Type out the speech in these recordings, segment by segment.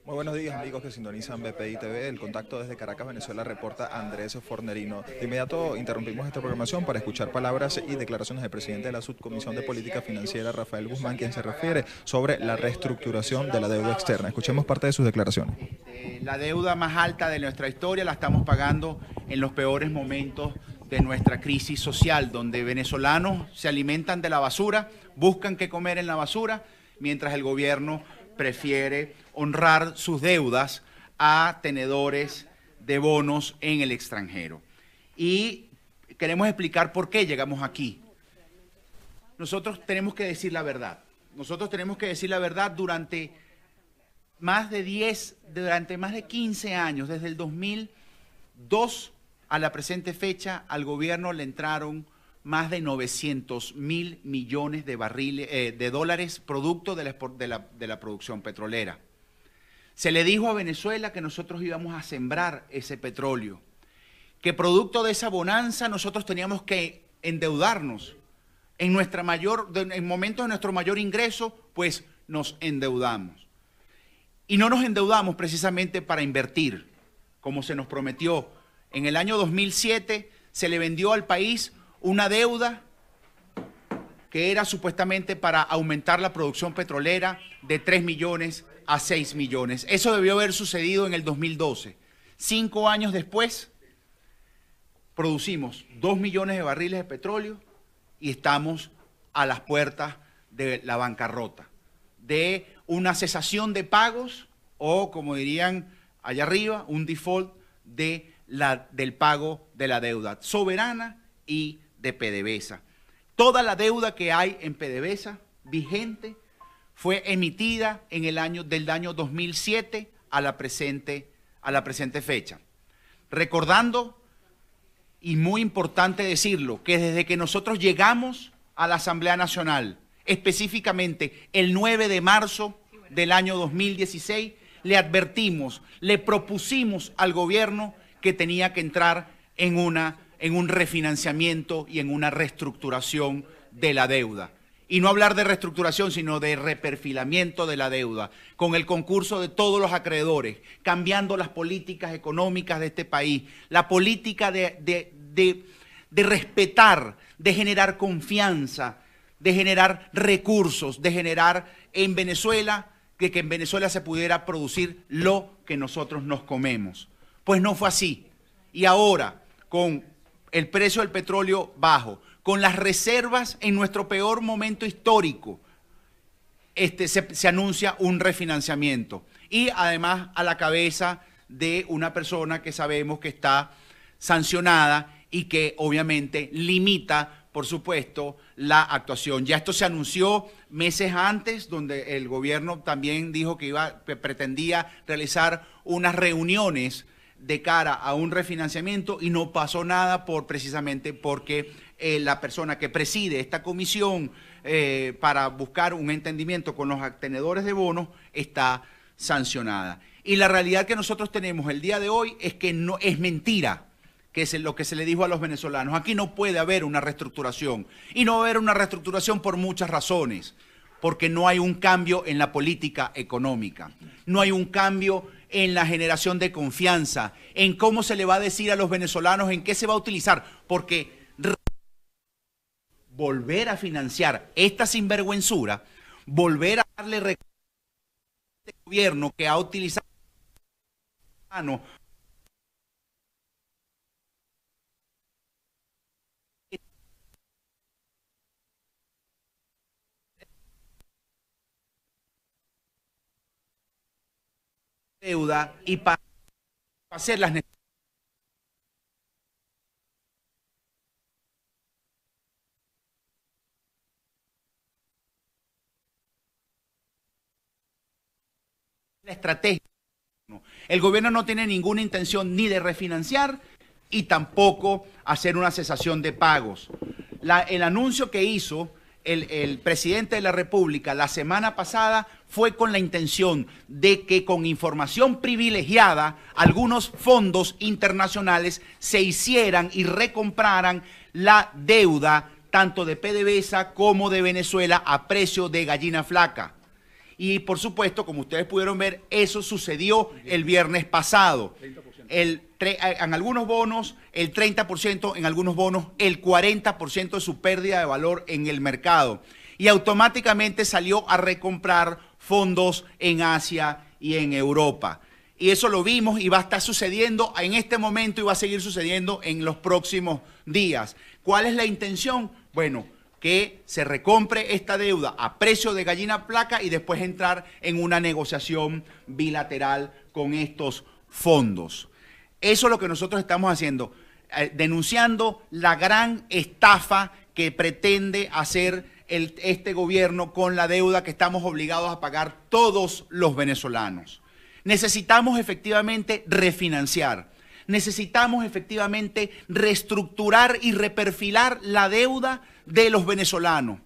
Muy buenos días, amigos que sintonizan BPI TV. El contacto desde Caracas, Venezuela, reporta Andrés Fornerino. De inmediato interrumpimos esta programación para escuchar palabras y declaraciones del presidente de la Subcomisión de Política Financiera, Rafael Guzmán, quien se refiere sobre la reestructuración de la deuda externa. Escuchemos parte de sus declaraciones. La deuda más alta de nuestra historia la estamos pagando en los peores momentos de nuestra crisis social, donde venezolanos se alimentan de la basura, buscan qué comer en la basura, mientras el gobierno prefiere honrar sus deudas a tenedores de bonos en el extranjero. Y queremos explicar por qué llegamos aquí. Nosotros tenemos que decir la verdad. Nosotros tenemos que decir la verdad durante más de 15 años, desde el 2002 a la presente fecha, al gobierno le entraron más de 900.000 millones de dólares producto de la producción petrolera. Se le dijo a Venezuela que nosotros íbamos a sembrar ese petróleo, que producto de esa bonanza nosotros teníamos que endeudarnos. En momentos de nuestro mayor ingreso, pues nos endeudamos. Y no nos endeudamos precisamente para invertir, como se nos prometió. En el año 2007 se le vendió al país una deuda que era supuestamente para aumentar la producción petrolera de 3 millones a 6 millones. Eso debió haber sucedido en el 2012. 5 años después, producimos 2 millones de barriles de petróleo y estamos a las puertas de la bancarrota, de una cesación de pagos o, como dirían allá arriba, un default del pago de la deuda soberana y de PDVSA. Toda la deuda que hay en PDVSA vigente fue emitida en el año 2007 a la presente fecha. Recordando, y muy importante decirlo, que desde que nosotros llegamos a la Asamblea Nacional, específicamente el 9 de marzo del año 2016, le advertimos, le propusimos al gobierno que tenía que entrar en un refinanciamiento y en una reestructuración de la deuda. Y no hablar de reestructuración, sino de reperfilamiento de la deuda, con el concurso de todos los acreedores, cambiando las políticas económicas de este país, la política de respetar, de generar confianza, de generar recursos, de generar en Venezuela, que en Venezuela se pudiera producir lo que nosotros nos comemos. Pues no fue así. Y ahora, con el precio del petróleo bajo, con las reservas en nuestro peor momento histórico, se anuncia un refinanciamiento. Y además a la cabeza de una persona que sabemos que está sancionada y que obviamente limita, por supuesto, la actuación. Ya esto se anunció meses antes, donde el gobierno también dijo que pretendía realizar unas reuniones de cara a un refinanciamiento y no pasó nada precisamente porque la persona que preside esta comisión para buscar un entendimiento con los tenedores de bonos está sancionada. Y la realidad que nosotros tenemos el día de hoy es que no es mentira, que es lo que se le dijo a los venezolanos. Aquí no puede haber una reestructuración. Y no va a haber una reestructuración por muchas razones. Porque no hay un cambio en la política económica. No hay un cambio en la generación de confianza, en cómo se le va a decir a los venezolanos, en qué se va a utilizar. Porque volver a financiar esta sinvergüenzura, volver a darle recursos a este gobierno que ha utilizado deuda y para hacer las estrategia. El gobierno no tiene ninguna intención ni de refinanciar y tampoco hacer una cesación de pagos. El anuncio que hizo el presidente de la República la semana pasada fue con la intención de que con información privilegiada algunos fondos internacionales se hicieran y recompraran la deuda tanto de PDVSA como de Venezuela a precio de gallina flaca. Y por supuesto, como ustedes pudieron ver, eso sucedió el viernes pasado. En algunos bonos el 30%, en algunos bonos el 40% de su pérdida de valor en el mercado. Y automáticamente salió a recomprar fondos en Asia y en Europa. Y eso lo vimos y va a estar sucediendo en este momento y va a seguir sucediendo en los próximos días. ¿Cuál es la intención? Bueno, que se recompre esta deuda a precio de gallina placa y después entrar en una negociación bilateral con estos fondos. Eso es lo que nosotros estamos haciendo, denunciando la gran estafa que pretende hacer este gobierno con la deuda que estamos obligados a pagar todos los venezolanos. Necesitamos efectivamente refinanciar, necesitamos efectivamente reestructurar y reperfilar la deuda de los venezolanos.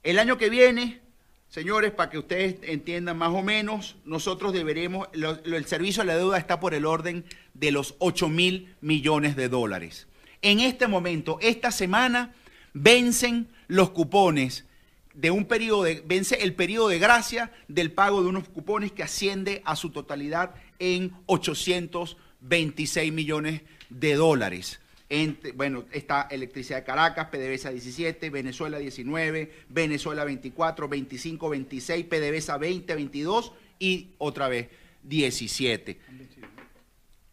El año que viene, señores, para que ustedes entiendan más o menos, nosotros deberemos, el servicio de la deuda está por el orden de los 8.000 millones de dólares. En este momento, esta semana, vencen los cupones de un periodo vence el periodo de gracia del pago de unos cupones que asciende a su totalidad en 826 millones de dólares. Bueno, está Electricidad de Caracas, PDVSA 17, Venezuela 19, Venezuela 24, 25, 26, PDVSA 20, 22 y otra vez 17.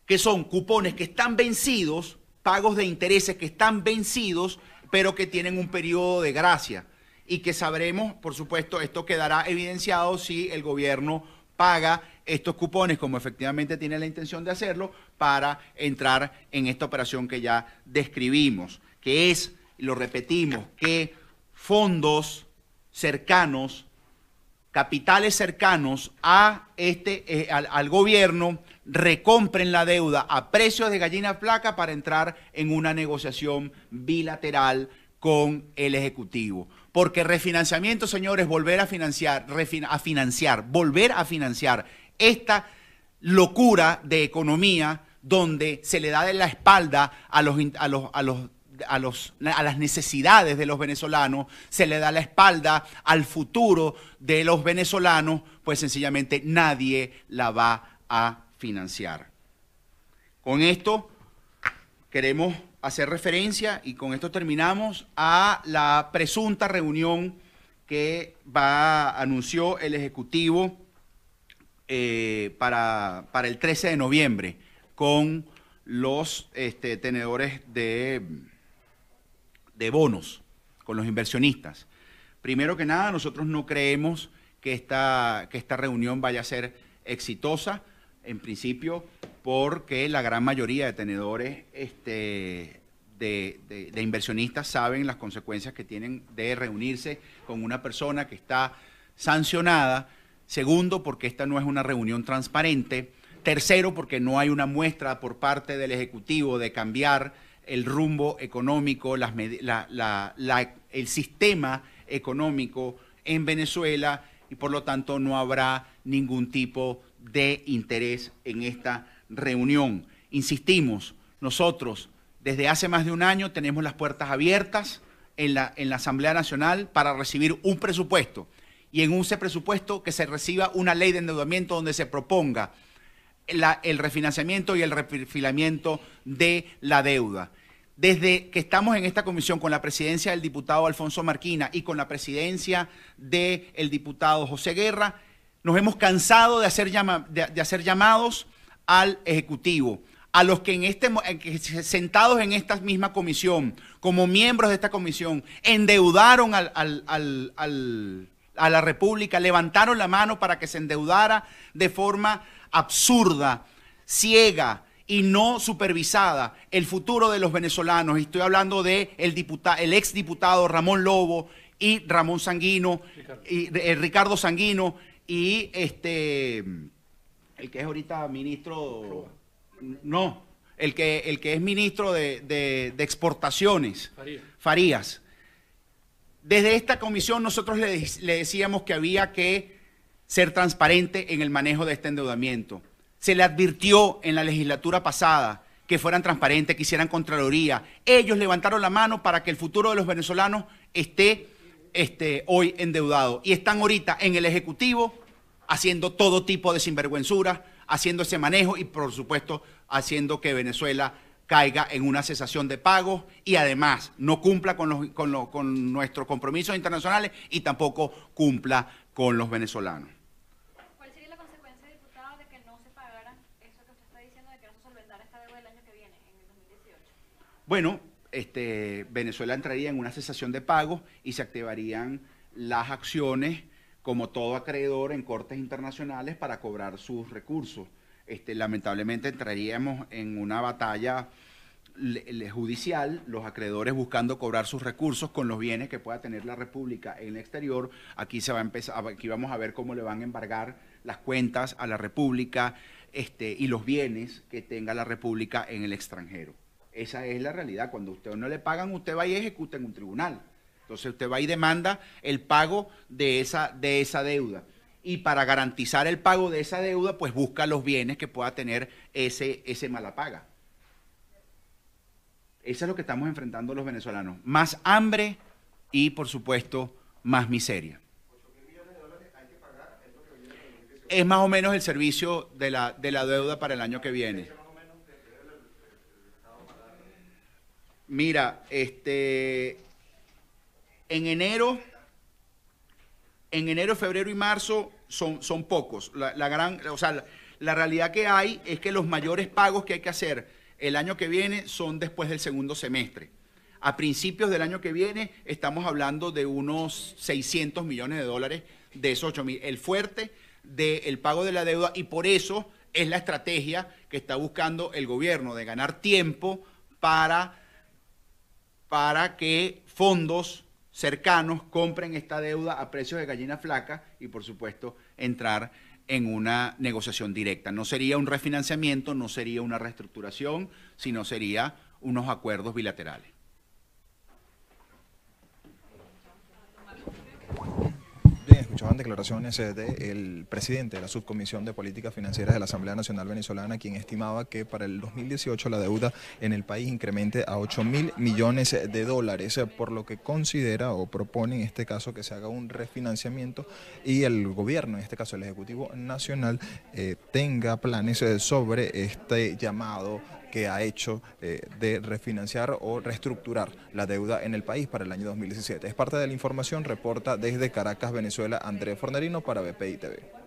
Que son cupones que están vencidos, pagos de intereses que están vencidos, pero que tienen un periodo de gracia. Y que sabremos, por supuesto, esto quedará evidenciado si el gobierno paga estos cupones, como efectivamente tiene la intención de hacerlo, para entrar en esta operación que ya describimos, que es, lo repetimos, que fondos cercanos, capitales cercanos a al gobierno, recompren la deuda a precios de gallina placa para entrar en una negociación bilateral con el Ejecutivo. Porque refinanciamiento, señores, volver a financiar esta locura de economía donde se le da la espalda a las necesidades de los venezolanos, se le da la espalda al futuro de los venezolanos, pues sencillamente nadie la va a financiar. Con esto queremos hacer referencia, y con esto terminamos, a la presunta reunión que anunció el Ejecutivo para el 13 de noviembre con los tenedores de bonos, con los inversionistas. Primero que nada, nosotros no creemos que esta reunión vaya a ser exitosa, en principio porque la gran mayoría de tenedores de inversionistas saben las consecuencias que tienen de reunirse con una persona que está sancionada. Segundo, porque esta no es una reunión transparente. Tercero, porque no hay una muestra por parte del Ejecutivo de cambiar el rumbo económico, el sistema económico en Venezuela, y por lo tanto no habrá ningún tipo de interés en esta reunión. Insistimos, nosotros desde hace más de un año tenemos las puertas abiertas en la Asamblea Nacional para recibir un presupuesto, y en ese presupuesto que se reciba una ley de endeudamiento donde se proponga el refinanciamiento y el reperfilamiento de la deuda. Desde que estamos en esta comisión con la presidencia del diputado Alfonso Marquina y con la presidencia del diputado José Guerra, nos hemos cansado de hacer llamados al Ejecutivo, a los que sentados en esta misma comisión, como miembros de esta comisión, endeudaron a la República, levantaron la mano para que se endeudara de forma absurda, ciega y no supervisada el futuro de los venezolanos. Y estoy hablando de el exdiputado Ramón Lobo y Ramón Sanguino, Ricardo Sanguino, y el que es ahorita ministro, no, el que es ministro de Exportaciones, Farías. Desde esta comisión nosotros le decíamos que había que ser transparente en el manejo de este endeudamiento. Se le advirtió en la legislatura pasada que fueran transparentes, que hicieran Contraloría. Ellos levantaron la mano para que el futuro de los venezolanos esté hoy endeudados y están ahorita en el Ejecutivo haciendo todo tipo de sinvergüenzura, haciendo ese manejo y, por supuesto, haciendo que Venezuela caiga en una cesación de pagos y además no cumpla con nuestros compromisos internacionales y tampoco cumpla con los venezolanos. ¿Cuál sería la consecuencia, diputado, de que no se pagara eso que usted está diciendo, de que no se solventara esta deuda del año que viene, en el 2018? Bueno, Venezuela entraría en una cesación de pagos y se activarían las acciones, como todo acreedor, en cortes internacionales para cobrar sus recursos. Lamentablemente entraríamos en una batalla judicial, los acreedores buscando cobrar sus recursos con los bienes que pueda tener la República en el exterior. Aquí vamos a ver cómo le van a embargar las cuentas a la República y los bienes que tenga la República en el extranjero. Esa es la realidad. Cuando a usted no le pagan, usted va y ejecuta en un tribunal. Entonces usted va y demanda el pago de esa deuda. Y para garantizar el pago de esa deuda, pues busca los bienes que pueda tener ese mala paga. Eso es lo que estamos enfrentando los venezolanos. Más hambre y, por supuesto, más miseria. Es más o menos el servicio de la deuda para el año que viene. Mira, en enero, febrero y marzo son pocos. La realidad que hay es que los mayores pagos que hay que hacer el año que viene son después del segundo semestre. A principios del año que viene estamos hablando de unos 600 millones de dólares de esos 8.000. El fuerte del pago de la deuda, y por eso es la estrategia que está buscando el gobierno, de ganar tiempo para que fondos cercanos compren esta deuda a precios de gallina flaca y, por supuesto, entrar en una negociación directa. No sería un refinanciamiento, no sería una reestructuración, sino sería unos acuerdos bilaterales. Bien, escuchaban declaraciones del presidente de la Subcomisión de Políticas Financieras de la Asamblea Nacional Venezolana, quien estimaba que para el 2018 la deuda en el país incremente a 8.000 millones de dólares, por lo que considera o propone en este caso que se haga un refinanciamiento y el gobierno, en este caso el Ejecutivo Nacional, tenga planes sobre este llamado que ha hecho de refinanciar o reestructurar la deuda en el país para el año 2017. Es parte de la información, reporta desde Caracas, Venezuela, Andrés Fornerino para BPI TV.